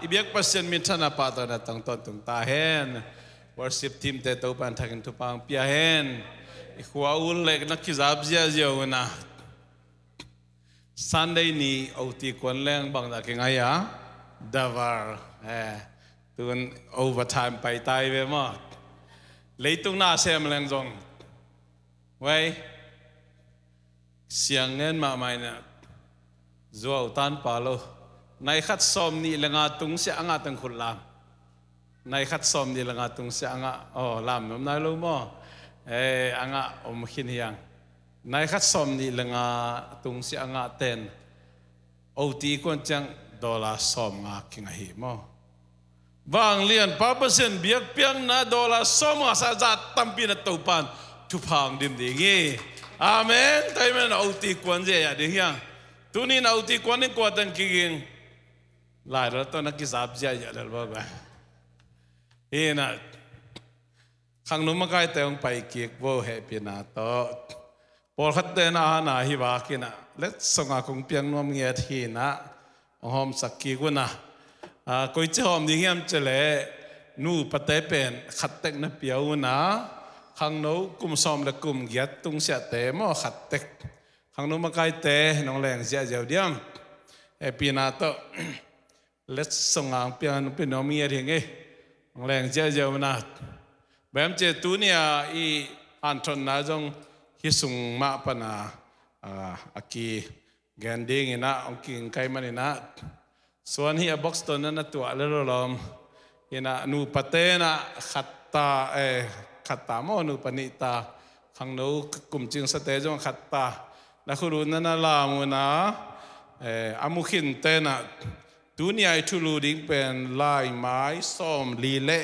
ibiak pasien minthana pata na tang ton tung ta hen worship team te to pan thakin tu pang pia hen ikhwa ul lek na kizab zia zia na Sunday ni oti kon leng bang da kingaya davar tun overtime pai tai ve ma leitung na sem leng jong wei siang ngen ma mai na zuaw tan palo nai khat som ni lenga tung se anga tang khul lam nai khat som ni lenga tung se anga lam nom nai lo mo anga om khin hiang nai khat som ni lenga tung se anga ten oti kon chang dola som nga kinga hi mo wang lian papasen biak piang na dola som nga sa zat tampi na topan tupang dim dingi amen tai men oti kon je ya ding hiang tuni na oti kon ni ko tan kiging lai ra to na ki zap ja ya dal ba ba ina khang nu ma kai te ong pai ki bo happy na to por khat te na na hi wa ki na let songa kong piang nom nge thi na hom sakki gu na koi che hom ding yam chele nu pate pen khat tek na piau na khang no kum som la kum gyat tung sia te mo khat tek khang nu ma kai te nong leng sia jaw diam happy na to let's song ang pian pin no mi ri nge nong leng sia jaw na bem che tu nia I an thon na jong hi sung ma pa na aki ganding ina ong king kai man ina suan hi a box to na tu a lo lom ina nu patena khatta khatta mo nu panita khang no kum ching sa te jong khatta na khuru na la mu na amukhin te na dunia I thulu ding pen lai mai som li le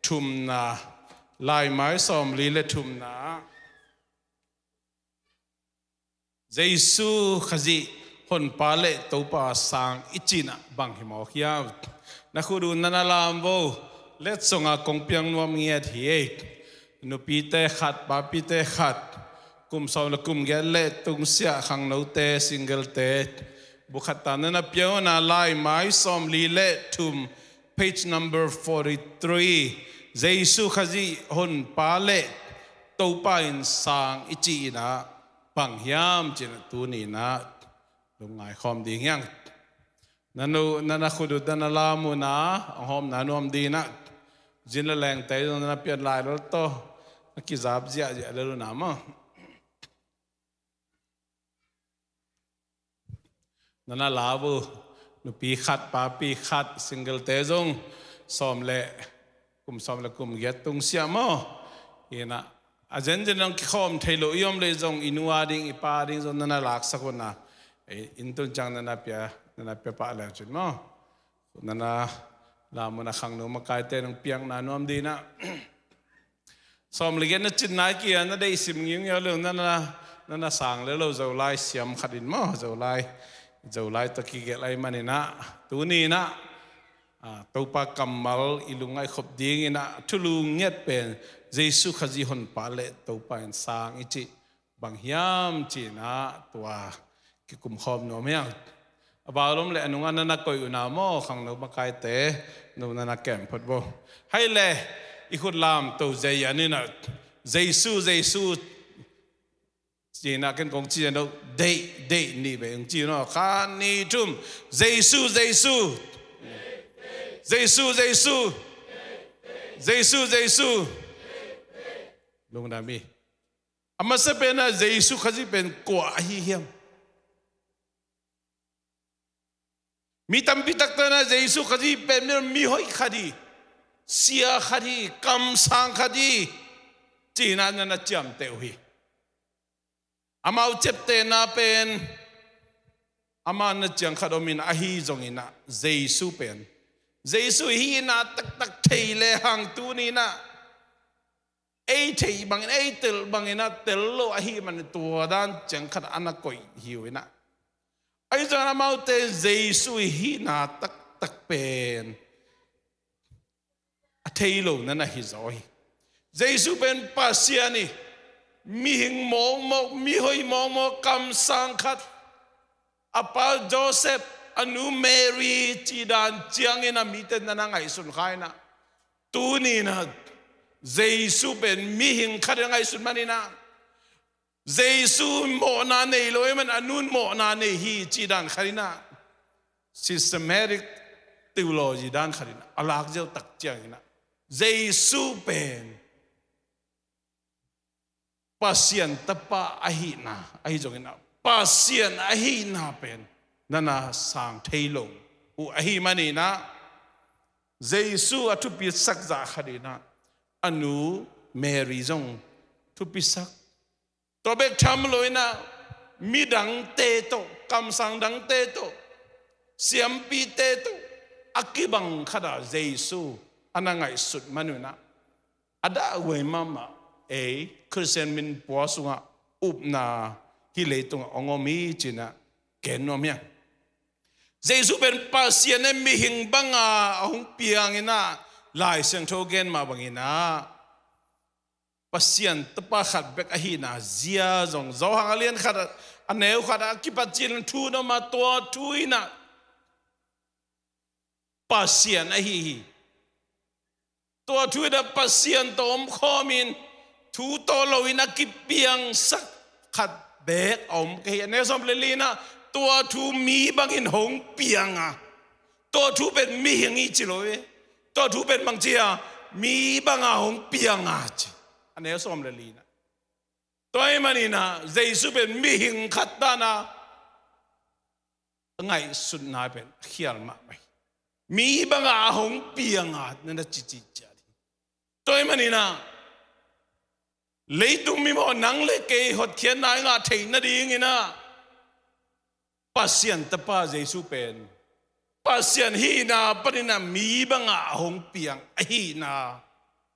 thum na lai mai som li le thum na Jesu khazi hon pale to pa sang ichina bang himo khia na khuru na lam bo let songa kong piang nuam nge thi nu pi te khat ba pi te khat kum saw la kum ge le tung sia khang no te single te bukhata na piao na lai mai som li le thum page number 43 Jesu khazi hon pale to pa in sang ichina bang hiam chin tu ni na lungai khom ding yang nanu nana khudu dana lamu na hom na nom di na jin la leng tai na pian lai ro to ki zap zia ja le na ma nana labu nu pi khat pa pi khat single te jong som le kum get tung sia mo ina ajen jenang ki khom thailo yom le jong inua ding ipa ding jong nana lak sakona intun chang nana pia pa la chun mo nana la mo na khang no ma kai te nang piang na nom di na som le gen na chin na ki na dei sim nging yo le nana sang le lo zo lai siam khadin mo zo lai to ki ge lai manina tu ni na to pa kamal ilungai khop ding ina thulung nyet pen Jesu khazi hon pale to pa en sang ichi bang hiam chi na tua ki kum khom no myang abalom le anunga na koi una mo khang no ba kai te no na kem phot bo hai le I khut lam to zai anina Jesu chi na ken kong chi no dei ni be ung chi no khan ni tum Jesu lung na mi amasa pena Jesu khazi pen ko hi hiam mi tam pitak na Jesu khazi pen mi hoi khadi sia khadi kam sang khadi china na cham te hui amau chep te na pen ama na chang khadomin a hi zongina Jesu pen Jesu hi na tak theile hang tu ni na thei bangin tel bangina tel lo a hi man tua dan chang khat anakoi hiwina ai jana mau te Jesu hi na tak pen a theilo na hi zoi Jesu pen pasiani mi hing mo mi hoi mo kam sang khat apa Joseph อนุเมรีจีดานเจียงอินามีเตนนั่งไงสุนขายนะตูนี่นะเจสุเป็นมีหิงขัดยังไงสุดมันนี่นะเจสุโมนาเนยลอยมันอนุนโมนาเนฮีจีดานขัดนะ systematic theology ด้านขัดนะอลากเจ้าตักเจียงนะเจสุเป็นปัสยันตปะอหินาอหิจงนะปัสยันอหินาเป็นนั่นนะสังเทโลอุอหิมันนี่นะเจสุอทุปิสักจากขัดนะอนุเมรีจงทุปิสักตัวเบกทำเลยนะมีดังเตโตคำสั่งดังเตโตเสียมปีเตโตอักกิบังขดาเจสุอันนั้นไงสุดมนุษย์นะอาดาเวมามาคริสเตียนมินปัวสุงะอุปนาฮิเลตุงองมีจินะเกนโนเมียเจสุเป็นปัสยานมีหิงบังอาองเปียงอินะลายเสียงโทเกนมาบังอินะปัสยันตปะขัดเบกอหินาเจียจงเจ้าหางเลียนขัดอันเนวขัดกิปัจจินทูนมาตัวทุยนะปัสยันอหิตัวทุยนะปัสยันตอมขมินทูโตโลวินักกิเปียงสักขัดเบกอมเกียนเนสอมเลลีนะตัวทูมีบางอินหงเปียงอ่ะตัวทูเป็นมีหิงอีจิโลเวตัวทูเป็นบางเจียมีบางอาหงเปียงอ่ะจิอันนี้สมเลลีนะตัวไอ้มันนี่นะเจสุเป็นมีหิงขัดตานะไงสุดนายเป็นเขียลมาไปมีบางอาหงเปียงอ่ะนั่นน่ะจิจิจารีตัวไอ้มันนี่นะเลยตุ้มมีบ่นังเล็กเกยหดเขียนนายงาเทนนาดีงี้นะปัสยันตปาเจสุเป็นปัสยันฮีนาปนินามีบางอาหงเปียงฮีนา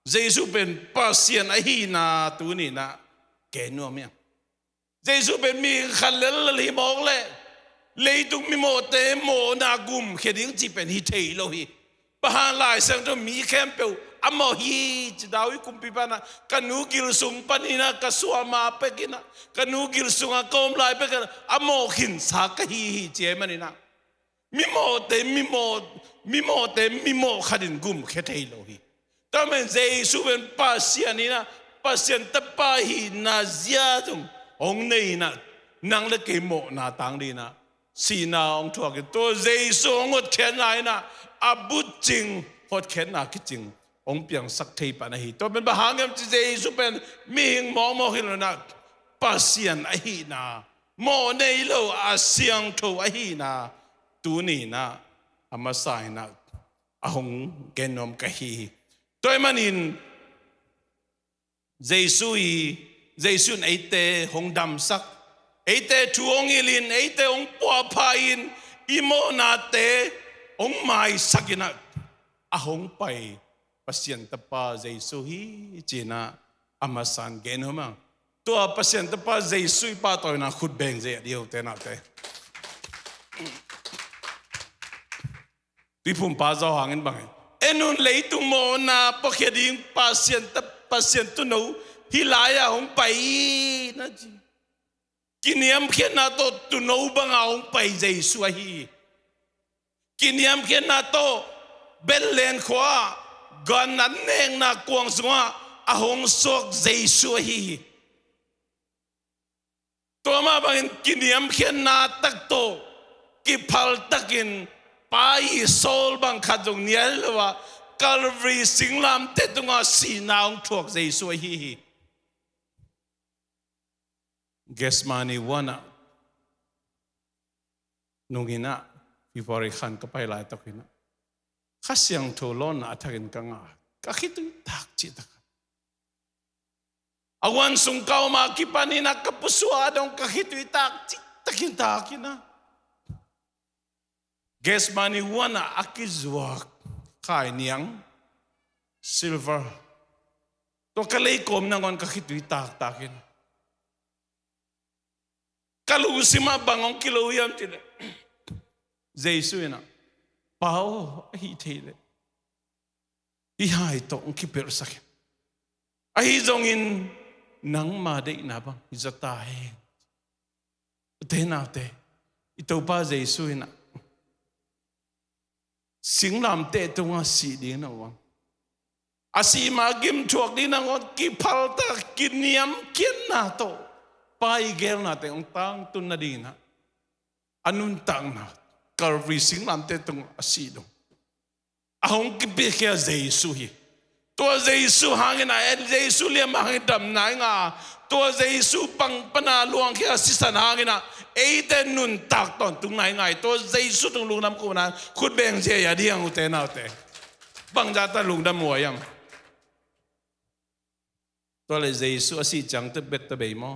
เจสุเป็นปัสยันฮีนาตัวนี้นะแกนัวเมียเจสุเป็นมีขันเลลลีมองเลยตุ้มมีโมเตโมนากุมเขียนจีเป็นฮิเทโลฮีปะฮาลายเสียงตัวมีแคมเปลอโมฮีจะดาวิคุมพิปานะกันนูกิลสุงปนินะกสวามาเปกินะกันนูกิลสุงอากอมลายเปกินะอโมหินสักฮีเจมันนี่นะมิโมเตมิโมขัดินกุมเขตเฮโลฮีแต่เมื่อเจสุเป็นปัสยานี่นะปัสยันตปาฮีนาเซียจงองเนยนะนังเล็กโมนาตังดีนะสีนาองทัวกิตัวเจสุองหดเขียนไหนนะอาบุจิงหดเขียนนาคิดจริงองเปียงสักทีปะนะฮีตัวเป็นบาหางกันเจสุเป็นมีหิงมองหินแล้วนะปัสยันอหินาโมเนยโลอาเซียงโทอหินาตูนี่นะอามาสายนะอาหงเกนอมกะฮีตัวมันอินเจสุนไอเตหงดำสักไอเตทูองอิลินไอเตองปัวพายินอิโมนาเตองไม้สักินะอาหงไปปัสยันตปาเจสุฮีจีนะอามาสันเกนอมาตัวปัสยันตปาเจสุยปาตัวนะขุดแบงเจเดียวเตนะเตที่ผมป้าเจ้าหางกันบ้างเอ็นุนเลยตุโมนาปกติปัสยันตุนูฮิลายาหงไปนะจีกินยามเขียนนาโตตุนูบังอาหงไปเจสุฮีกินยามเขียนนาโตเบลเลนขวากันนั้นเองนากวงสงะอาหงสกเจสุฮีตัวมาบังกินยามเขียนนาตักโตกิพัลตักินไปโซลบังขัดตรงนี้เลยว่าคาลวารีสิงลามเตตุงาสีนาวถูกใจสวยฮีเกสมานีวันน่ะนุ่งนะพิบาริขันก็ไปหลายตะกินะข้าเสียงโทลอนอัฐกินกังอาก็คิดถึงทักจิตกันอาวันสุงเกามากิปานีนักกับผู้สวาดงก็คิดถึงทักจิตตะกินทักนะเกสมานีวันน่ะอากิจวักขายเนียงซิลเวอร์ตัวกะเลยกลมนั่งวันก็คิดถึงทักกินkalau usima bangong kilo yam tile Jesu na pao hi thele hi hai to ki per sak ai jong in nang ma de na bang izata he te na te ito pa Jesu na สิงลำเตะตรงอาศีดีนะวังอาศีมากิมชวกดีนะวังกิพัลตะกินเนียมกินนาโตไปเกลนาเตองตังตุนนาดีนะอันนุนตังนะกอร์วีสิงลำเตะตรงอาศีดงอาหงกิเบเคียเจสุฮีตัวเจสุหางนะเจสุเลียมหางดำนายงาตัวเจสุปังปนาลวงเคียสิสันหางนะเอเดนุนตักตอนตรงไหนไงตัวเจสุตรงลุงน้ำกูนะคุณเบงเจียดียงอุเตนเอาเตบังจัตลุงดำหัวยังตัวเลยเจสุอาศัยจังตะเบ็ดตะเบยมอ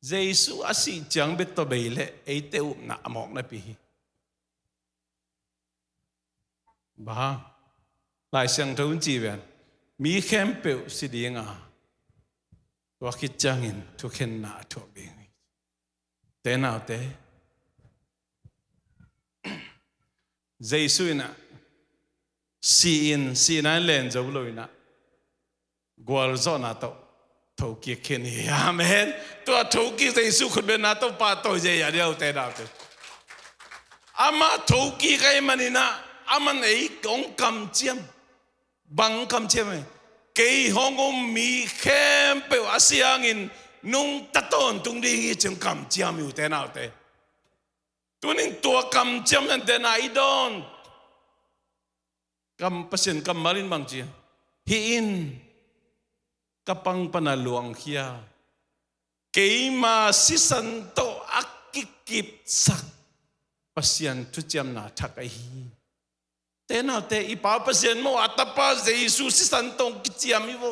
เจสุอาศัยจังเบ็ดตะเบยเละเอเตอุบนะมอกนะปีบ้าหลายเสียงทุนจีเวนมีแคมเปลสิดีงาตัวคิดจังอินทุกเห็นหน้าทุกเองเต้นเอาเต้เจสุนะซีนั้นเล่นจะบุลนะกวลซอนาโตทุกข์เข็นยาเมนตัวทุกข์เจสุคุณเป็นนาโตปาโตเจียเดียวเต้นเอาเต้อามาทุกข์ใครมันนี่นะอามันไอ้กงคำเจียมบังคำเจียมเกี่ยงงมีเข้มเปอาเซียงินนุ่งตะต้นตุงดีจึงคำเจียมอยู่แต่นาเตตัวนึงตัวคำเจียมนั่นแต่นายดอนคำประสิทธิ์คำมารินบางจีฮีอินกับปังปนาหลวงเขียเกี่ยมาสิสันโตอักกิกิบสักประสิทธิ์ทุจยมนาทักไอฮีเต้นเอาเตะอีป้าเปอร์เซ็นต์โมอัตป้าเจสุสิสันตงกิจยามิโว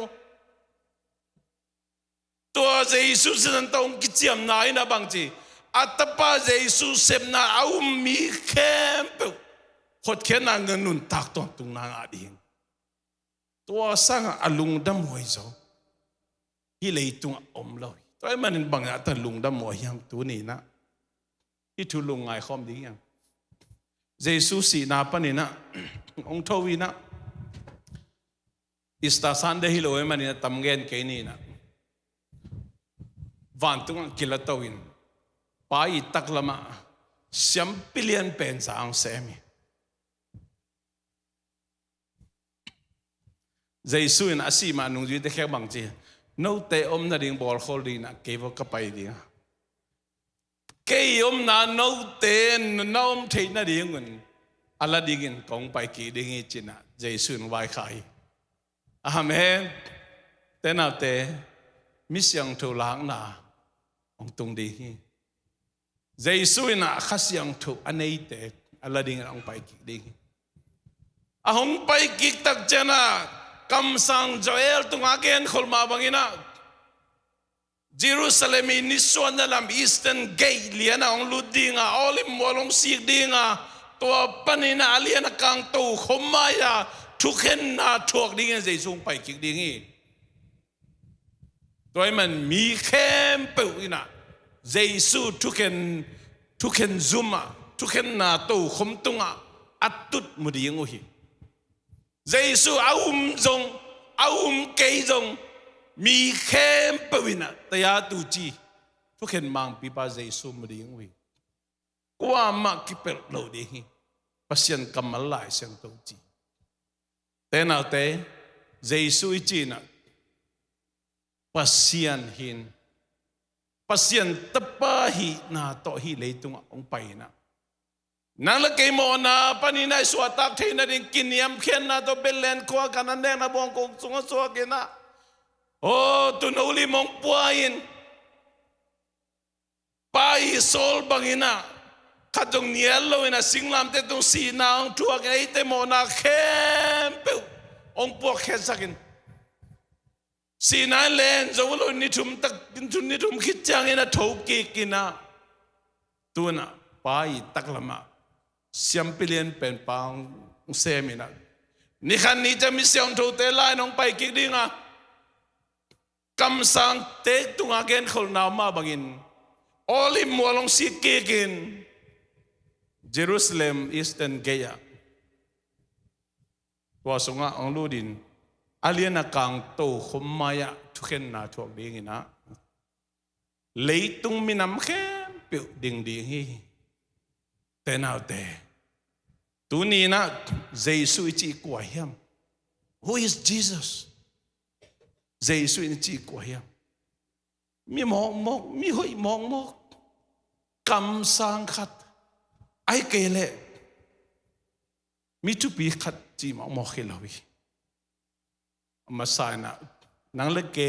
ตัวเจสุสิสันตงกิจยามนายนะบางทีอัตป้าเจสุเสพนาเอามีเข้มเปหดแค่นางเงินนุนตักตอนตุงนางอาดิงตัวสร้างอลุงดำหวยโซที่เลยตุงอมลอยตัวมันบางอย่างแต่ลุงดำหวยยังตัวนี้นะที่ทุลุงไงคอมดียังเจสุสีนาปนินะองทวีนะอิสตาสันเดฮิโลเอมันนี่นะตำเงินเกนี่นะวันตุงกิลตวินไปตักละมา1,000,000,000เป็นสางเซมิเจสุนอาศัยมานุ่งจีเด็กบางจีโน้ตเตอมนาดิงบอลโคลีนะเก็บกับไปดีนะเกี่ยมนาโนเตนน้อมเทนนาดีเงินอัลลาดิงินกองไปกี่ดิ่งจินะเจสุนไว้ขายอาเมนเตนาเตมิสยังทุลังนาองตุงดีเจสุนะขัสยังทุอันนี้เตอัลลาดิงินองไปกี่ดิ่งอาหงไปกี่ตักเจนะคำสั่งโจเอลตุงอาเกนขลมาบังอินะเยรูซาเล็มนิสวนนั่นลำอีสเทนเกย์เลียนะองลุดีงาอลิมวอลงซีกดีงาตัวปนินาเลียนะกังตูขมมายาทุกเห็นนาทุกดีงเจสุงไปกิกดีงี้ตัวมันมีเข้มเปิวนะเจสุทุกเห็นซุมะทุกเห็นนาตูขมตุงะอัดตุดมุดีงุฮีเจสุอาจงอาเกยจงมีเข้มเปวินะแต่ยาตูจีทุกเห็นมังปีบาเจสุมดีงวิกว่ามากิเปลโลดีฮีปัศยันกำมลายเสียงตูจีแต่นาเตเจสุอิจีนะปัศยันหินปัศยันตปะฮีนาโตฮีเลยตุงองไปนะนั่งละเกยโมนาปนินัยสวตักเทนัดิกินยำเขียนนาโตเบลเลนควากันนั่นแดงนะบองกงสงสวกินะโอ้ตุนอุลิมองปวายนไปโซลบังอินะขัดจงเนียลโลอินะสิงลำเตตุงสีนางทัวกไอเตโมนาเข้มเปวองปวกแค่สักินสีนายเลนจะว่าโลนิทุมตักนิทุมคิดจังอินะทุกกินะตัวน่ะไปตักละมา1,000,000เป็นปางเซมินะนี่ขันนี้จะมีเสียงทูเตลายน้องไปกิกดีงะคำสั่งเตะตุงอาเกนขลนามาบังอินอลิมวัลงสิกิกินเยรูซาเล็มอีสเทนเกียว่าสงะองลูดินอาเลียนักังโตขมมายะทุกเห็นนาทุกดีงินะเลยตุงมินำเข้มเปียวดิ่งดีฮีแต่นาเต tu ni na Jesus chi kwa hiam who is Jesus Jesus ni chi kwa hiam mi mong mok mi hoi mong mok kam sang khat ai kele mi tu pi khat chi mong mok khilawi masana nang le ke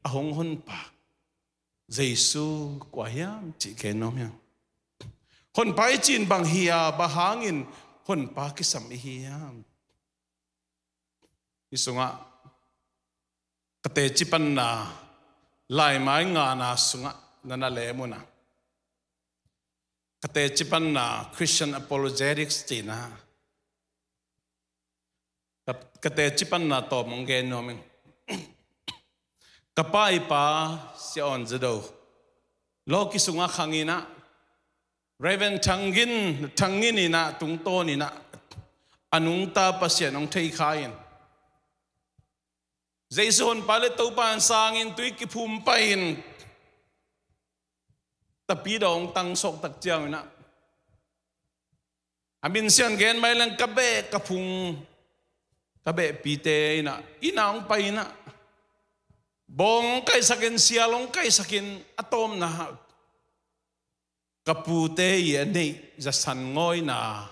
ahong hun pa Jesus kwa hiam chi ke nom yang hon pa chin bang hia ba hangin hon pa ki sam hiam isunga kate chipan na lai mai nga na sunga nana le mo na kate chipan na Christian apologetics tina kate chipan na to mong ge no ming kapai pa si on zado lo ki sunga khangina Raven thangin ina tung to ni na anung ta pasya nong thei khain Jason pale to pan sangin tui ki phum pain tapi dong tang sok tak chiang na amin sian gen mai lang kabe kapung kabe pite ina inaong paina bong kai sakin sialong kai sakin atom na kapute ye nei za san ngoi na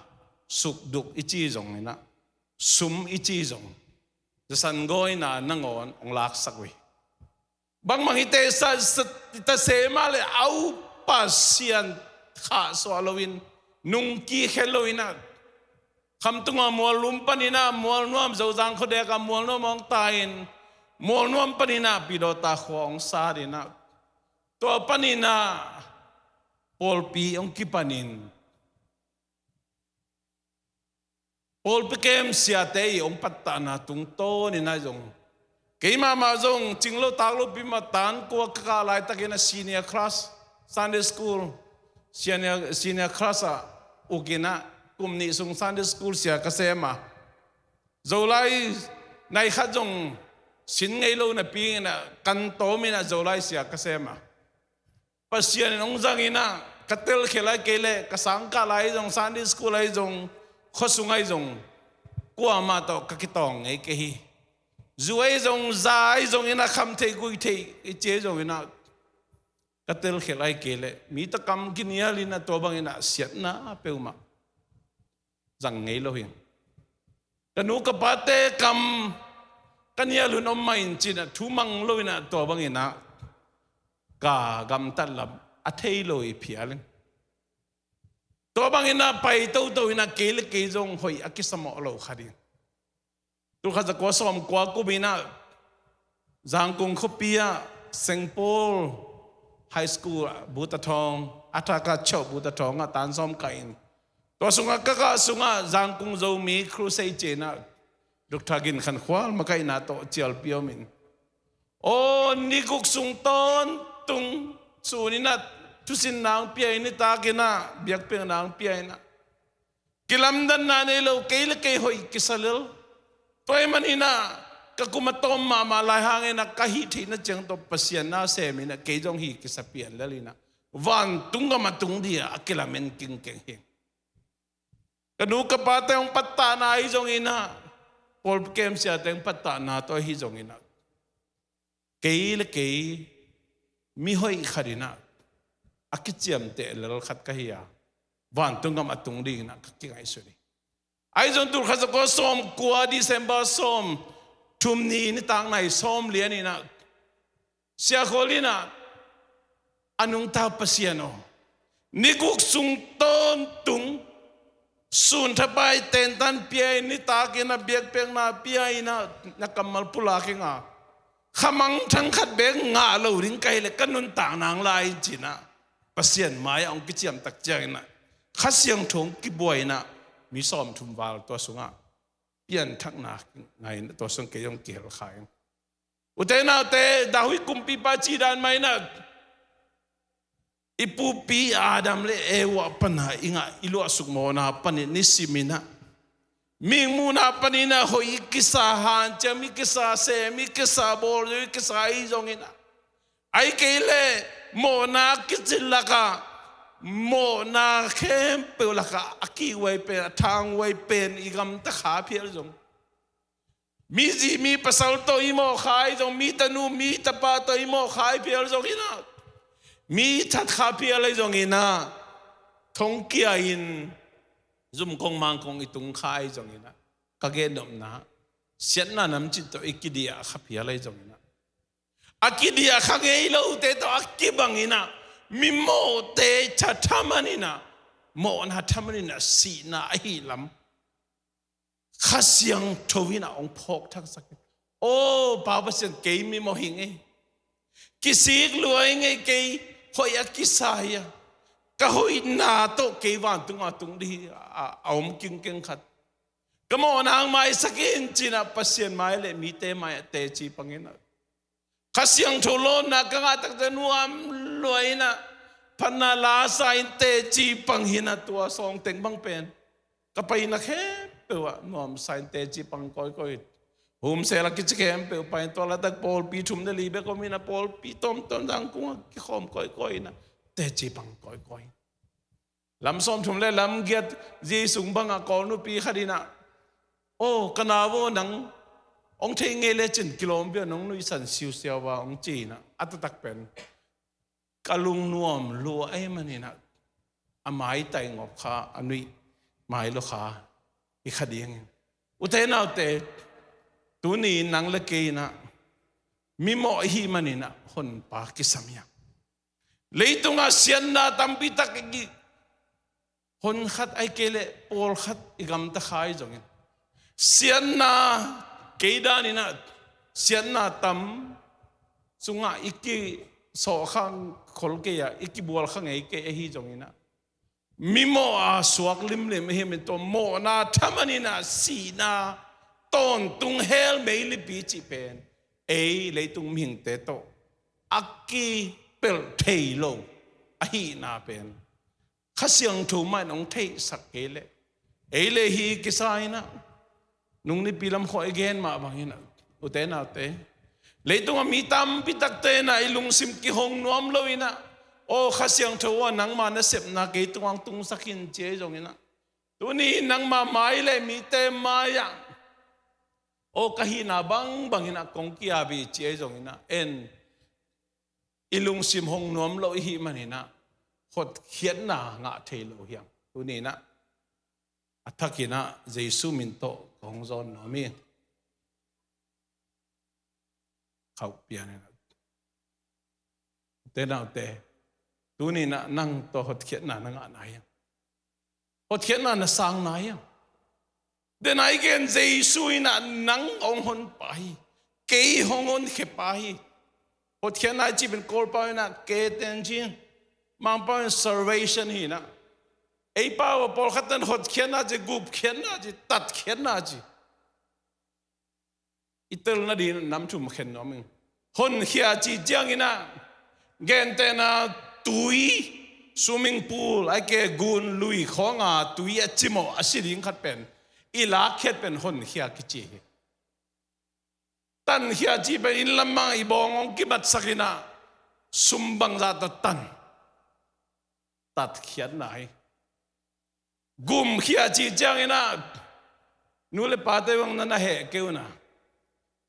suk duk ichi zong na sum ichi zong za san ngoi na nangon ong lak sakwi bang mangite sa ta se male au pasian kha so alowin nung ki heloina kham tunga mol lum panina mol nuam zo jang khode ka mol no mong tain mol nuam panina pidota khong sa dina to panina Polpi ang kipanin. Polpi kem siate ang patta na tungto ni na jong. Kay mama jong chinglo taglo pimatan ko kakalay takina senior class Sunday school. Senior class ugina kumni sung Sunday school siya kasema. Zolay nay khajong sin ngaylo na pingina kanto mina zolay siya kasema. Pasyan nung zangina katel khelai kele kasangka lai jong Sunday school lai jong khosungai jong kwa ma to kakitong ei ke hi zuai jong zai jong ina kham thei gui thei e che jong ina katel khelai kele mi ta kam kinia lina to bang ina siat na peuma jang ngei lo hin kanu ka pate kam kania lu no main china thumang lo ina to bang ina ka gam talam athei loi phialing to bang ina pai to ina kele ke jong hoi akisamo lo khari tu khaza ko som kwa ku bina jangkung khopia Sengpol High School Butatong ataka chau Butatong tan som kain to sunga kaka sunga jangkung zo mi crusade chena duktagin khan khwal makai na to chial piomin o nikuk sung ton tung sunina tusin nang piay ni takina biak pe nang piay na kilamdan na nilo kaila kay hoy kisalil toy manina kakumatom mama lai hangin na kahiti na chang to pasyan na semi na kay jong hi kisapian lalina van tunga matung dia akilamen king hi kanu kapate ang patta na hi jong ina Paul kem siya teng patta na to hi jong ina kaila kay mi hoi kharina akichiam te lal khat kahia van tungam atung ding na kingai suri ai jon tur khaza ko som kwa December som thumni ni tang nai som lian ina sia kholina anung ta pasiano nikuk sung ton tung sun thapai ten tan piai ni ta kina biak pek na piai na nakamal pula kinga khamang thang khat bek nga lo ring kai le kanun tang nang lai china pasien mai ong kichiam tak chang na khasiang thong ki boy na mi som thum wal to sunga pian thak na ngai to sung ke yong kel khai utena te dahui kumpi pa chi dan mai na ipu pi adam le ewa pana inga ilu asuk mo na pani nisimina ming muna panina hoi kisa han chami kisa se mi kisa bol kisa i jongina ai kele mo na kichilaka โมนาเข้มเปลละกะอากีไว้เป็นทางไว้เป็นอีกำตะขาเพียรจงมีจีมีภาษาตัวอิโมขายจงมีตนูมีตะปาตัวอิโมขายเพียรจงอินะมีทัดขาเพียรเลยจงอินะทงเกียอินจุ่มคงมังคงอิตุงขายจงอินะกะเกดมนะเสียนน่ะน้ำจิตตัวอิกิเดียขับเพียรเลยจงอินะอากิเดียขังเอโลเตตัวอากิบังอินะมีโมเตชัดทามันินะโมนะทามันินะสีนะฮิลัมข้าเสียงทวินะองพกทักสักโอ้ป่าวเสียงเกยมีโมหิงเอกิสิกลวยไงเกยหอยกิสายะก็หอยนาโตเกยวันตุงดีเอามกิงเก่งขัดก็โมนางไม่สักอินจีนะปัสเซียนไม่เลยมีเตไม่เตจีปังเงินะข้าเสียงทุลนนะก็งาตักจะนัวรวยนะพันนาลาสายเตจีปังหินะตัวสองเต็งบังเป็นก็ไปนักแค่เปล่านอมสายเตจีปังก้อยหุมเสลกิจแคมเปล่ไปตัวละตักโพลปีชุมเดลีเบก็มีนะโพลปีต้มดังกุ้งกิขอมก้อยนะเตจีปังก้อยลำส้มชุมเล่ลำเกียดจีสุงบังกอนุปีขดีนะโอ้กนาโวนังองเทงเงเลจินกิโลเมตรน้องนุยสันซิวเซียวว่าองจีนะอัตตักเป็นกะลุงนวมลัวไอ้มันนี่นะอหมายไตงอบขาอันนี้หมายลูกขาอีกคดียังอุเทนเอาเตตัวนี้นังละเกนะมีหมอฮีมันนี่นะคนปากิสามีเลยตรงอาเซียนนะตั้มพิทักกี้คนขัดไอเกเลโอลขัดอีกำตะขายจงเซียนนะเกดานี่นะเสียนนาตัมสุงะอีกสอขังคนเกียอีกบัวขังไอเกยฮีจงอินะมิโมอาสวกลิมเลมเฮมิโตโมนาทามันินะสีนาต้นตุงเฮลเมลิปีจิเป็นเอเลยตุงมิงเตโตอักกีเปลเทโลอฮีนาเป็นข้าเสียงถูมันองเทสักเกเลเอเลฮีกิสายนะนุ่งนี่ปีลำคอยเกนมาบางอย่างอุเตนะอุเตเลยตรงมีตามพิตักเตนะไอลุงซิมกิหงนวมเลยนะโอ้ข้าเสียงเทว่านังมาเนเสพนักเกตวงตุงสักินเจจงนะตัวนี้นังมาไม้เลยมีเตมาอย่างโอ้กะหินาบังหินะกงกียบีเจจงนะเอ็นไอลุงซิมหงนวมเลยหิมันนะขดเขียนหน้างะเทโลเฮียงตัวนี้นะอัฐกินะเจสุมินโตของจอนนอมีเขาเปลี่ยนนะเตน่าเตตัวนี้นะนั่งตัวหดเขียนหน้านั่งอะไรหดเขียนหน้าสังไหนเดนไอเกนเจสุยนะนั่งองหนไปเกยหงอนเขไปหดเขียนหน้าจีเป็นกอลไปนะเกเตนจินมังเป็น salvation ฮีนะไอ้ป้าวพอขัดนั้นหดเขียนน่าจะกุบเขียนน่าจะตัดเขียนน่าจะอิตาลีน่ะดีน้ำชุ่มเขียนน้อมึงคนเขียจีเจียงอินะเกนเตน่าตุย swimming pool ไอ้เกกุนลุยของตุยจิโมอาศิริงขัดเป็นอีลาเขียนเป็นคนเขียกิจีตันเขียจีเป็นอินลำมังอีบองกิบัดสักินะสุมบังซาตตันตัดเขียนไหนกุมเขียจีจังนะนู่นเลยปาเตวังนั่นนะเหเกี่ยวนะ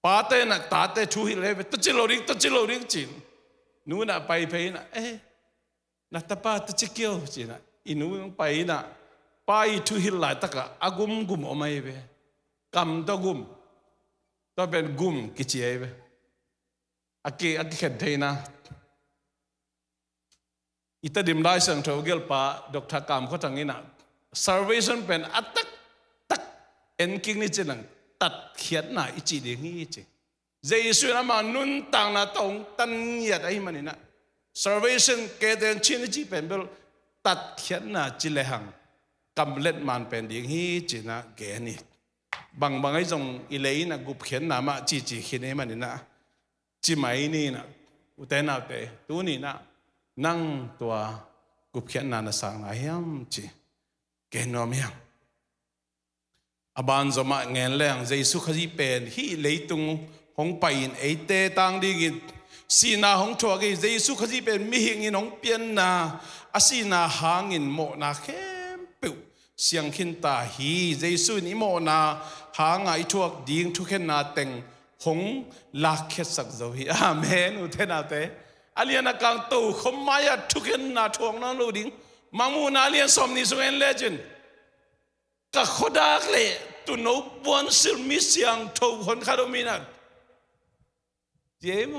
ปาเตนะตาเตชูฮิเลวตัดจิโลริกจินนู่นนะไปนะนัตปาตัดจิเกี่ยวจินะอินู่นไปนะไปชูฮิลไลตะกะอากุมออกมาเวกำตัวกุมตัวเป็นกุมกิจิเวอากิเข็ดเทนะอิตาดิมได้สังเทวเกลปาดอกทากรรมเขาทางนี้นะ salvation เป็นอัตตักเอ็นกิงนี่จีนังตัดเขียนหน้าอิจิเดียงนี้จีเจสุนะมานุนต่างนาตองตันเงียดไอ้มันนี่นะ salvation เกเดนชินจีเป็นเบลตัดเขียนหน้าจิเลหังกำเล็ดมันเป็นเดียงนี้จีนะเกนี่บางไอ้จงอิเลนะกุบเขียนหน้ามาจีเขียนไอ้มันนี่นะจีไม่นี่นะอุเตนาเตตัวนี้นะนั่งตัวกุบเขียนนาสังนายมจีเกนอมยังอบานสมัยเงินแรงใจสุขจีเป็นฮีเลยตุงหงไปอินเอเตตังดีกิน สีนาหงทัวกี้เจสุขจีเป็นมิหิงินหงเปียนนาอาสีนาหางินโมนาเข้มปิวเสียงขินตาฮีเจสุนิโมนาหางไอทวกดิ่งทุกเขนาเต็งหงลักเขสักเจ้าฮีอาเมนอุเทนาเตอาเลียนกังตูขมายาทุกเขนาทวงนั่นลูดิ่งมังมูนาเลียนสมนิสุเอนเลจินก็ขดากเลยตุนอบวันสิลมิเสียงทูคนคาร์มินักเจ้าโม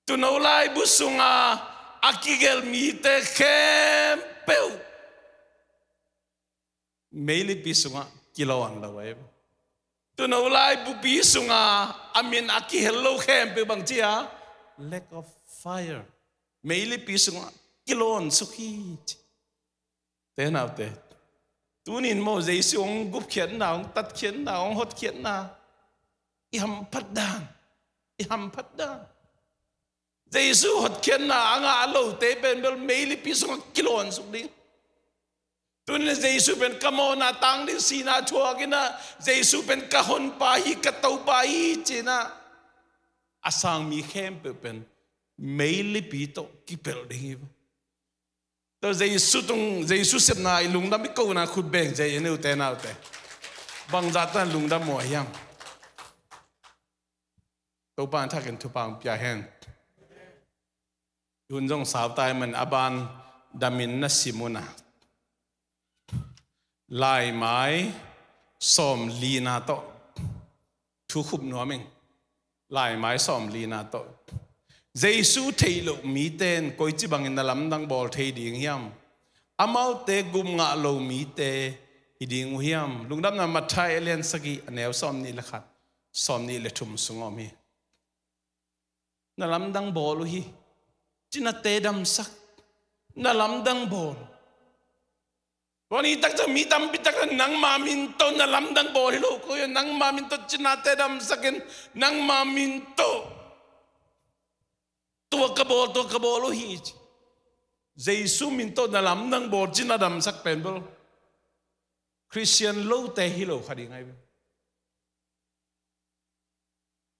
ตุนเอาไล่บุษงาอากิเกลมีเตเข้มเปิวไม่ลิปิสุงากิโลอันละเว้ยตุนเอาไล่บุปิสุงาอามินอากิเฮลโลเข้มเปิวบางทีอะ lack of fire ไม่ลิปิสุงากิโลอันสุขีเต้นเอาเต้ตัวนี้โมเจสุงกุบเขียนนาองตัดเขียนนาองหดเขียนนาอิฮัมพัดดานอิฮัมพัดดานเจสุหดเขียนนาอ่างอาโลเตเป็นเบลไม่ลิปิสุงกิโลอันสุกดิ้งตัวนี้เจสุเป็นกะโมนาตังดิ้งสีนาชัวกินะเจสุเป็นกะฮอนปาฮีกะตาปาฮีจีนะอาสังมีเข้มเป็นไม่ลิปิโตกิเปลดิ้งตัวเจสุตรงเจสุเสพนาลุงดำไม่กู้นะขุดเบ่งเจนี่อุเตนาอุเตบางจัดนั้นลุงดำหมวยยังตัวบ้านถ้ากันทุบางพิจารณายุนจงสาวตายมันอบานดามินนัสิมุนาลายไม้สอมลีนาโตทุกขุบนัวมิงลายไม้สอมลีนาโตเจสุเทโลมีเตนคอยจิบังอินดลัมดังบอลเทดิ่งยามอามาเตกุมงะโลมีเตฮิดิ่งหุยามลุงดำนำมาไทยเลียนสกีแนวสอมนี่ละขัดสอมนี่ละทุ่มสงอมีนั่นลำดังบอลฮีจินาเตดำสักนั่นลำดังบอลวันนี้ตักจะมีดำปิตักนังมามินโตนั่นลำดังบอลฮิโลก็ยังนังมามินโตจินาเตดำสักนังมามินโตตัวกระโบลฮีเจสุมินโตนั่นลำดังบอลจินาดำสักเป็นบอลคริสเตียนโลเตฮิโลขัดยังไง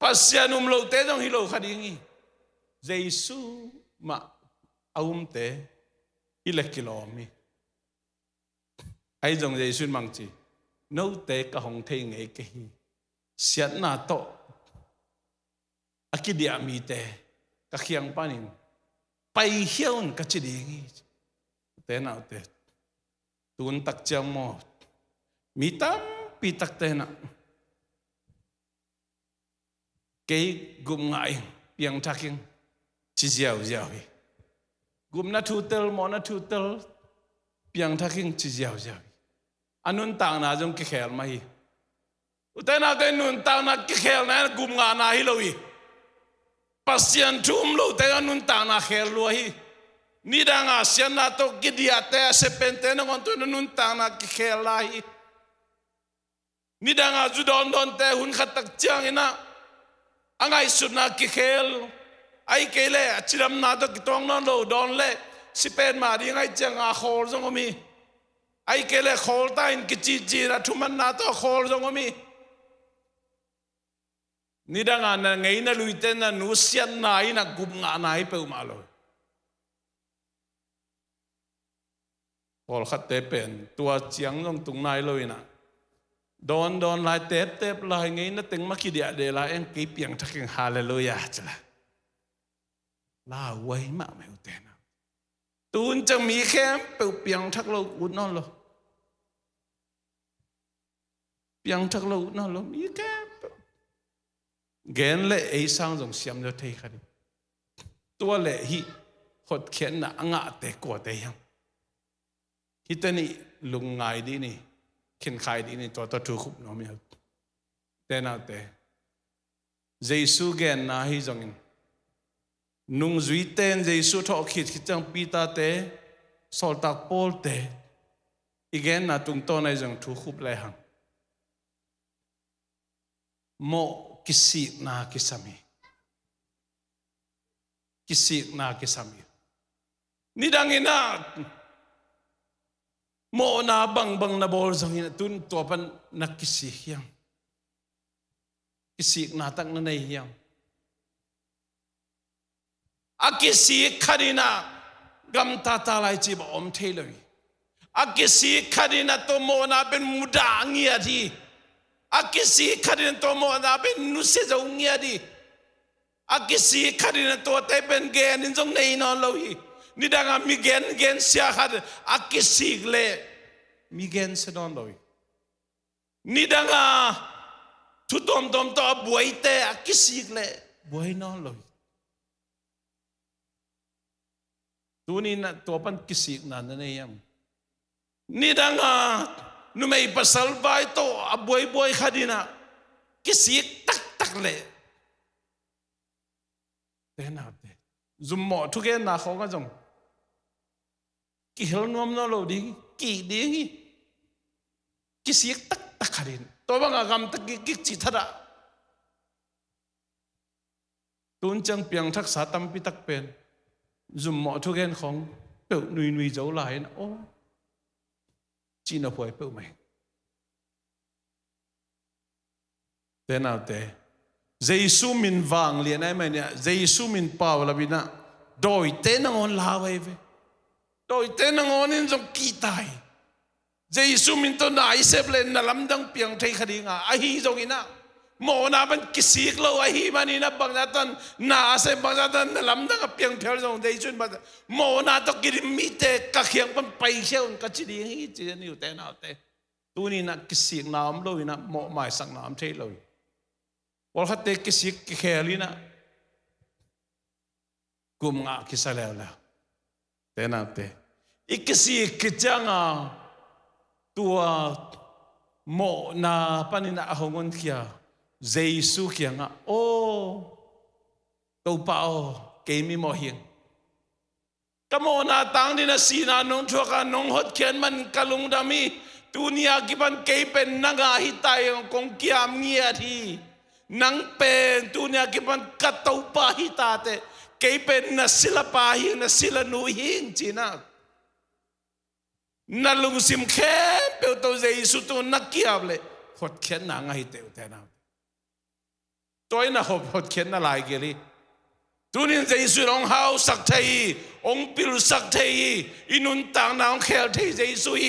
ปัสยานุมโลเตต้องฮิโลขัดยังไงเจสุมาเอาเตอิเล็กกิโลมีไอ้จงเจสุมังจีโนเตกะหงเทงเอกฮีเสียนาโตอากิเดียมีเตกะเขียงปานินไปเฮียวนกะจิดีงี้เตน่าเตตุนตักจังโมมีตั้มปีตักเตน่ะเกยกุมไงเปียงทักยังชิเจียวฮีกุมนัทูเตลมอนัทูเตลเปียงทักยังชิเจียวฮีอันนู้นต่างนาจงกิเคลมาฮีอุตนาเตนุนต่างนากิเคลนะกุมงานาฮิโลฮีปัสยันทุ่มโลเตอันนู้นต่างนาเคลลัวฮีนี่ดังอาเซียนนาโตกิดีอาเตเซเป็นเตนคนตัวนู้นต่างนากิเคลลาฮีนี่ดังอาจุดอนเตหุนขัดตักเจียงนะอังไงสุดนากิเคลไอ้เกลอจิรำนาโตกิตองนอนโลดอนเล่สิเป็นมาดีไงเจียงอาโคลจงมีไอ้เกลโคลตาอินกิจีนะทุมันนาโตโคลจงมีนี่ดังอันไงนะลุยเตนะนุเซียนนายนะกุมงานายเปล่ามาเลยพอขัดเตเป็นตัวเจียงตรงตรงนายเลยนะโดนลายเตบลายไงนะตึงมาคิดเดียเดลายเองกีเปียงทักยังฮาเลลูยาจ้ะลาไว้มาไม่อุเตนะตูนจะมีแค่เปียงทักเราอุดนอนหรอเปียงทักเราอุดนอนหรอมีแค่เกณฑ์เละไอ้สร้างจงเสียมจะเทขันตัวเละฮีหดเขียนนะงะเตกวดเตยังฮิตนี่ลุงไงดีนี่เข็นขายดีนี่ตัวถูกขุบน้องมีแต่น่าเตเจสุเกนนาฮิจงอินนุ่งจุยเตนเจสุทอกขิดจังปีตาเตสอลตักโปลเตอีเกนนาตุงโตในจังถูกขุบเลยหังโมกิสินากิสามีนี่ดังอินะโมนาบังนาบอลจังอินะตุนตัวปันนักกิสิยังกิสินาตักนั่นเอง อากิสีขัดินะกำตาตาลายจีบอมเทเลยอากิสีขัดินะตัวโมนาเป็นมุดาเงียดีอากิสีขัดินะตัวโมนาเป็นนุเสจงเงียดีอากิสีขัดินะตัวเตเป็นเกนนิจงในนอนเลยนี่ดังมีเกนเสียขัดอากิสีเล่มีเกนเสนอนเลยนี่ดังทุตอมตัวบวยเตอากิสีเล่บวยนอนเลยตัวนี้นะตัวปันกิสิกนั่นนี่ยังนี่ดังนุ่มไอ้ภาษาไว้โตบวยขัดินะกิสิกตักเลยเต้นเอาเต้จุ่มหมอทุกอย่างน่าเขาก็จงกิเฮลนวมนอโลดีกิดีงี้กิสิกตักขัดินตัวบางกรรมตะกิจิตระตุนจังเปียงทักษะตั้มพิตักเป็นจุ่มหมอทุกอย่างของเปิดนุยเจ้าหลายนะโอ้จีน่าป่วยเปิดไหมเต้นเอาเต้เจสุมินวางเลียนไอ้ไหมเนี่ยเจสุมินเป่าละบินะโดยเต้นงอนลาวเว้ยโดยเต้นงอนนี่จงกีตายเจสุมินตัวไหนเสพเล่นน่ะลำดังเปียงไทยคดีงาไอ้ฮีจงอินะโมนาเป็นกิสิกเราไอ้ฮีมันนี่นะบางจัตันน่าเสพบางจัตันน่ะลำดังเปียงเทลจงเจสุนบัดโมนาต้องกินมีเตะกะเขียงเป็นไปเชี่ยวกัจจิฮีจีนี่อยู่เต้นเอาเต้ตัวนี้นะกิสิกน้ำเลยนะโมหมายสังน้ำเทเลยวอลคัตเตกิสิกเคลีนะกุมงาคิสเลวแล้วเต้นเอาเต้อีกิสิกกิจังตัวโมนาปนินะหงอนเขียเจสุเขียงโอ้ตัวเปล่าเกมีโมหิงก็โมนาตังดินะสีนานงชัวกันนงหดเขียนมันกะลุงดามีตุนียกิบันเกเป็นนังอาหิตายกงกิยามเงียทีนังเป็นตุนียกิบันกัตตุปาหิตาเตเกเป็นนัสิลปาหินัสิลนุหิงจีนักนั่นลุงซิมแค่เปิดตัวเจสุตัวนักเกียบเลยหดเขียนหนังให้เตวแต่นาตัวนี้นะหดเขียนอะไรกันเลยตัวนี้เจสุองเฮาสักเทยองปิลสักเทยอินุนต่างนางแค่เทยเจสุย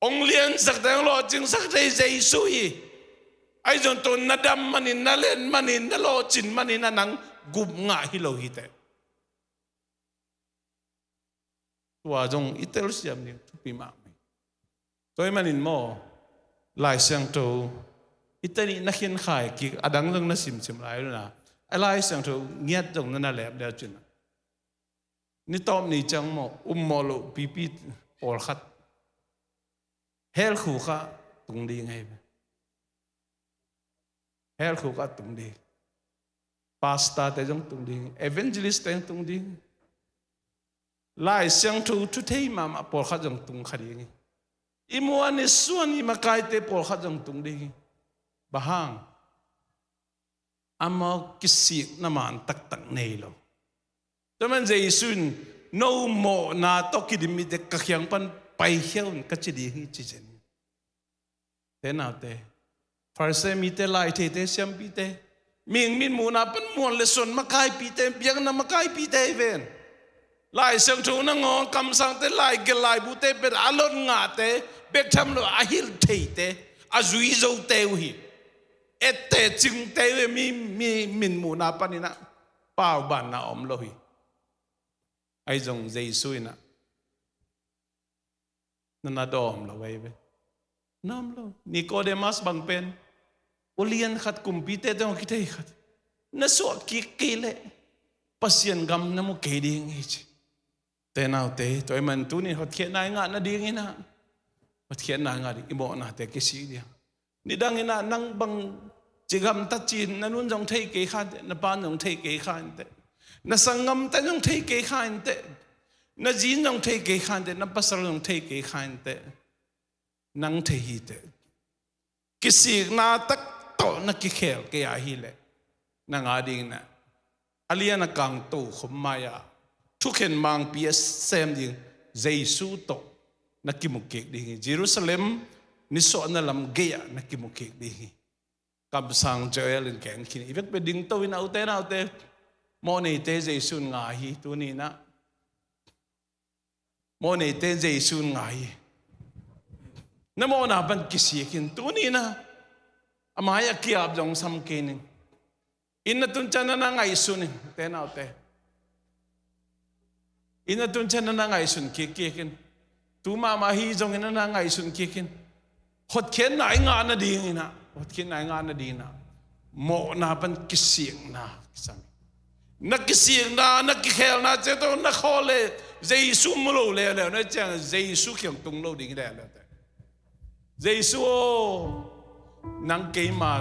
องเลียนสักแต่งโลจึงสักเทยเจสุยไอ้จนตัวนัดดำมันนี่นัดเล่นมันนี่นัดโลจินมันนี่นัดนังกุบง่ายฮิโลฮิเตตัวจงอิตาลีเซียมนี่ทุกปีมาไม่ตัวมันอินโมลายเสียงโตอิตาลีนักเขียนขายกิอดังเรื่องนักสิมหลายแล้วนะไอ้ลายเสียงโตเงียบจงนั่นแหละเดียวจุนนี่ตอมนี่จังโมโมโลปีปอลขัดเฮลคู่ข้าตรงดีไงเฮลคู่ข้าตรงดีพาสต้าแต่จงตรงดีเอเวนเจลิสต์แต่ตรงดีลายเสียงทูทุเทมาปอลขัดจงตรงขดีงี้อิมัวนิส่วนอิมากายเตปอลขัดจงตรงดีบ้างอามากิสิกน้ำมันตักเนยโลแต่มันจะยิ่งโนโมนาตกิดิมิเดกขยังปันไปเขียวนกัจจิดีฮีจิเจนเตน่าเตฟาร์เซมิเตลายเตเซียมปีเตมิงมินมูนาปันมวนเลสอนมากายปีเตเปียงน้ำมากายปีเตเวนลายเสียงทูนังงคำสั่งเตลายเกลายบุเตเป็นอารมณ์งาเตเบกทำโลอาฮิลเทเตอาจุยโจเตวฮีเอเตจึงเตวมีมินมูนาปันนี่นะป่าวบ้านนาอมโลฮีไอ้จงเจสุยนะนั่นน่าดอมเราไว้เว้ยน้ำเรานิโคเดมัสบังเป็นอุเลียนขัดกุมพีเตเตงคิดให้ขัดนั่นสวดกิเลปัสยันกำน้ำมุกเกดีงอีกแต่น่าเตะตัวมันตัวนี้หัดเขียนนายงานน่ะดีงี้นะหัดเขียนนายงานอีโมน่ะแต่กิสิเดียนี่ดังงี้นะนั่งบังจิกำตัดจีนนั่นนุ่นจงเทเกยขันนั่นปานจงเทเกยขันเตนั่นสังกำแต่จงเทเกยขันเตนั่นจีนจงเทเกยขันเตนั่นภาษาจงเทเกยขันเตนั่งเทฮีเตกิสิกนาตักโตนักกิเคลเกียฮีเลนั่งอาดิงนะอเลียนกังตูขมายาทุกเห็นมังปีเซมดิงเจสุโตนักกิมุกเกกดิงเยรูซาเล็มนิสอนลำเกียนักกิมุกเกกดิงกับสังเจริญแก่งขินอีเวกไปดิงโตวินาอุเตนาอุเต โมเนเตเจสุนงาฮีตัวนี้นะโมเนเตเจสุนงาฮีนโมนาบันกิสิกินตัวนี้นะอามายากียบจงสัมเกนิอินนัตุนจันนังไงสุนิเตนเอาเตอินนัตุนจันนังไงสุนเกียกินตัวมาฮีจงอินนังไงสุนเกียกินหดเขียนไหนงานน่ะดีนะหดเขียนไหนงานน่ะดีนะโมนาบันกิสิงนะสัมนักกิสิงนะนักกิเคลนะเจ้าตัวนักขอเลยเจสุมโลเลยแล้วนะจังเจสุเขียงตุงโลดีกันแล้วเจสุนังเกมา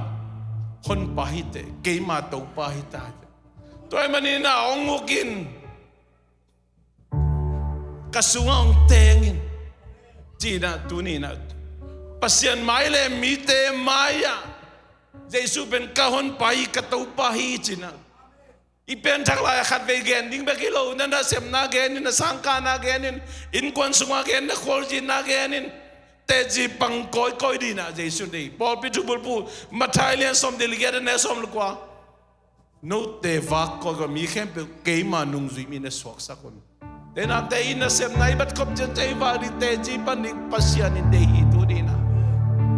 คนปะหิตเกมาตัวปะหิตาตัวไอ้มันนี่นะองุกินกระสุนองเตงินจีน่ะตัวนี้นะปัสยันไม่เลยมีเตมายะเจสุเป็นกะคนปะหิกะตัวปะหิจีน่ะอีเป็นทักลายขัดเวเกนดิ้งเบกิโลนั่นน่ะเสมนาเกนินน่ะสังกานาเกนินอินควันสุงาเกนน่ะโคลจินาเกนินแต่จีปังก้อยดีนะเจสุนี่พอพิจูบุลปูมาไทยเลียนสมเดลิเกตเนสมลูกว่าโนเตวักก็มีแค่เปเกมานุงจุยมีเนสวกสักคนแต่นั่นแต่อินเซมไนบัดคบจะใจวาริเตจีปันิปัสยานินเดฮีตัวดีนะ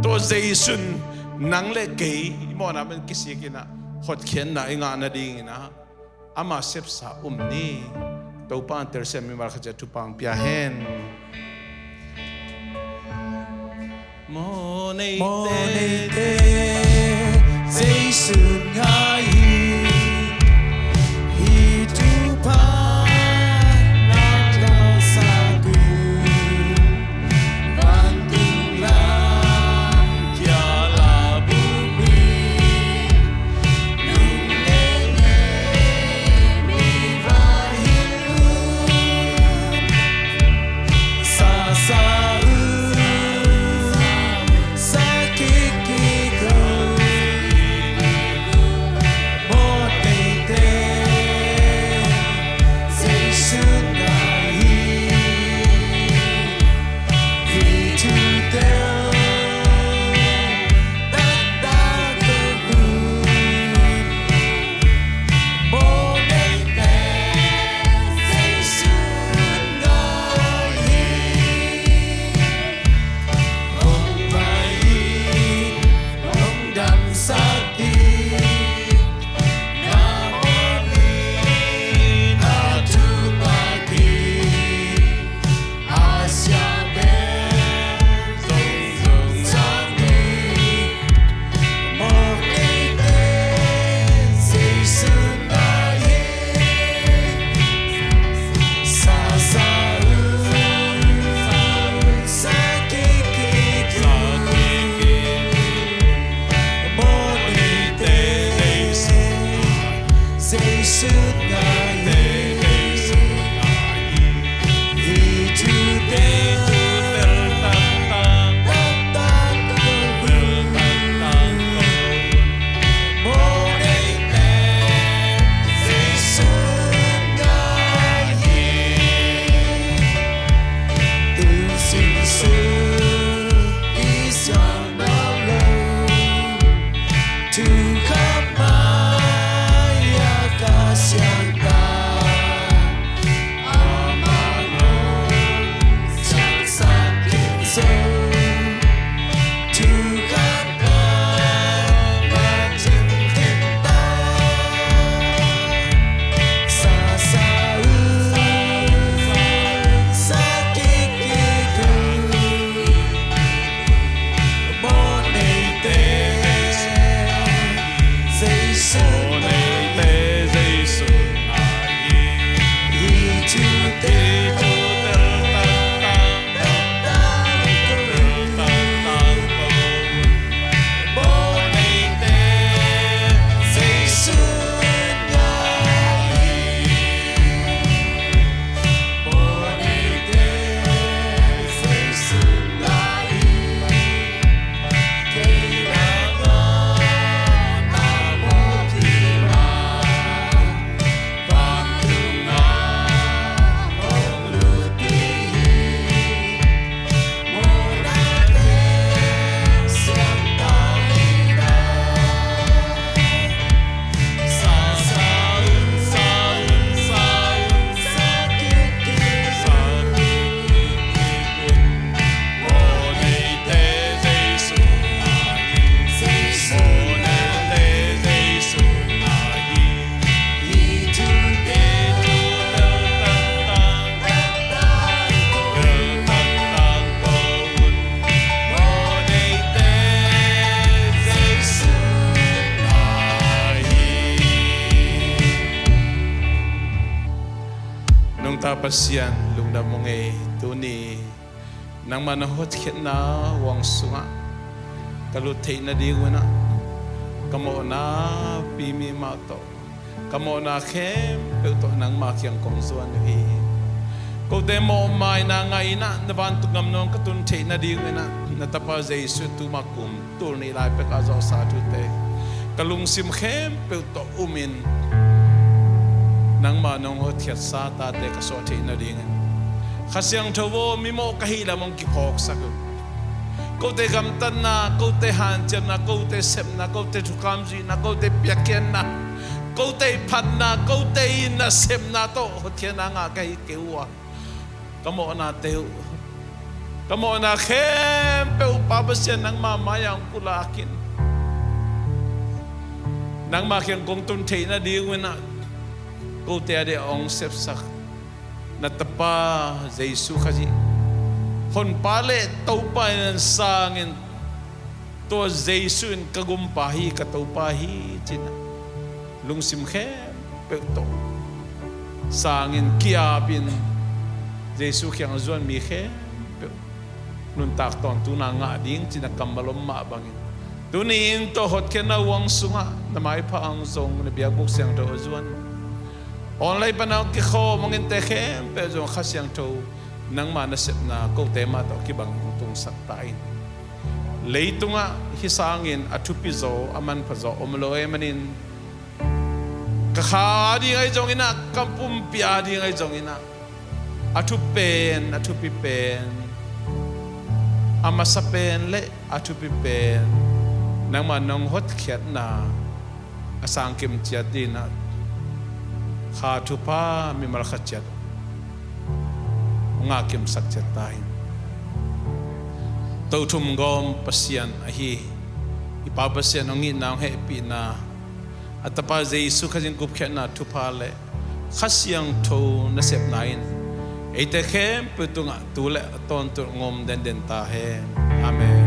ตัวเจสุนนังเล็กเกย์มอนะเป็นกิสิกินะหดเขียนนะงานน่ะดีนะอามาเซฟสานี่ตัวปานเตอร์เซมิมาร์ขจัตุปังเปียเฮนโมเนเตเจสุนงาฮีฮีทูปานาดาซากุวันตุลาเกียลาบุบีลุงเลเนมีวาฮิลุซาซา pasien lung na mong tuni nang manahot kina wang sunga kalutay na di na kamo na pimi mato kamo na kem to nang makyang kongsuan hi ko demo mai na ngai na nabantu ngamnon katuntay na di na natapa Jesu tu makum tur ni lai pe ka zo sa tu te kalung sim kem to umin nang manong hotiat sa ta de kasote na dingen khasyang thowo mimo kahila mong kipok sa ko te gamtan na ko te hanchen na ko te sem na ko te thukamji na ko te piakyen na ko te phan na ko te na sem na to hotian na nga kai kewa kamo na teu kamo na khem pe upabasyan nang mamayang kulakin nang makyang kong tuntay na diwen na ko te ade ong sepsak na tapa Jesu kaji hon pale taupayan sangin to Jesu in kagumpahi kataupahi china lungsim khem pekto sangin kiapin Jesu kyang zuan mi khem nun tak ton tu na nga ding china kambalom ma bangin tunin to hot kena wang sunga na mai pa ang zong na biabuk siang to zuan online panaw ki kho mangin te khem pe zo khasyang to nang manasep na ko tema to ki bang tung saktain leitunga hisangin atupizo aman pazo omloe manin ka khadi ngai jong ina kampum pia di ngai jong ina atupen atupipen amasapen le atupipen nang manong hot khiat na asang kim chiat dina kha thupa mi mal khachat nga kim sakchat tain to thum gom pasian ahi ipapasian ongi nang happy na atapa Jesu khajin kup khena thupa le khasyang tho na sep nain ite khem putunga tule ton tur ngom den den ta he amen